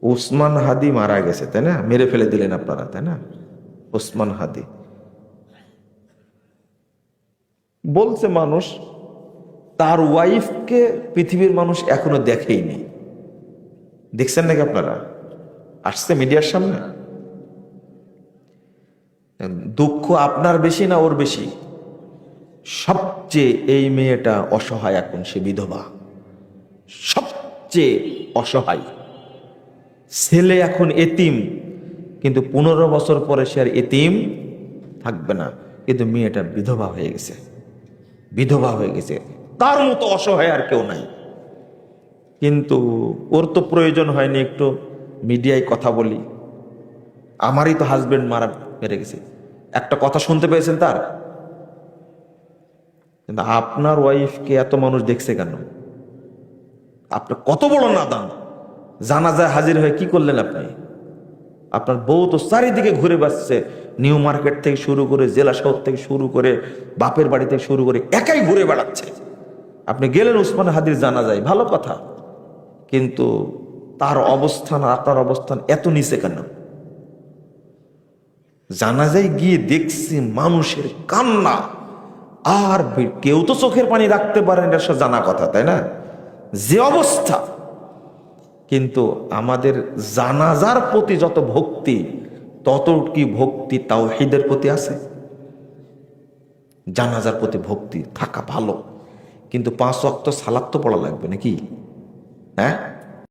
ওসমান হাদি মারা গেছে, তাই না? মেরে ফেলে দিলেন আপনারা, তাই না? ওসমান হাদি বলছে মানুষ তার ওয়াইফকে পৃথিবীর মানুষ এখনো দেখেইনি। দেখছেন নাকি আপনারা? আসছে মিডিয়ার সামনে। দুঃখ আপনার বেশি না ওর বেশি? সবচেয়ে এই মেয়েটা অসহায়, এখন সে বিধবা, সবচেয়ে অসহায়। ছেলে এখন এতিম, কিন্তু 15 বছর পরে সে আর এতিম থাকবে না। কিন্তু মেয়েটা বিধবা হয়ে গেছে, বিধবা হয়ে গেছে। তার মতো অসহায় আর কেউ নাই। কিন্তু ওর তো প্রয়োজন হয়নি একটু মিডিয়ায় কথা বলি। আমারই তো হাজবেন্ড মেরে গেছে, একটা কথা শুনতে পেয়েছেন তার? কিন্তু আপনার ওয়াইফকে এত মানুষ দেখছে কেন? আপনার কত বড় নাদান! জানাজায় হাজির হয়ে কি করলেন আপনি? আপনার বউ তো চারিদিকে ঘুরে বেড়াচ্ছে, নিউ মার্কেট থেকে শুরু করে, জেলা শহর থেকে শুরু করে, বাপের বাড়ি থেকে শুরু করে, একাই ঘুরে বেড়াচ্ছে। আপনি গেলেন ওসমান হাদির জানাজায়, ভালো কথা, কিন্তু তার অবস্থান আর আপনার অবস্থান এত নিচে কেন? জানাজায় গিয়ে দেখছি মানুষের কান্না, আর কেউ তো চোখের পানি রাখতে পারেন, এটা জানা কথা, তাই না? যে অবস্থা। কিন্তু আমাদের জানাজার প্রতি যত ভক্তি, তত কি ভক্তি তাওহীদের প্রতি আছে? জানাজার প্রতি ভক্তি থাকা ভালো, কিন্তু 5 ওয়াক্ত সালাত তো পড়া লাগবে নাকি? হ্যাঁ,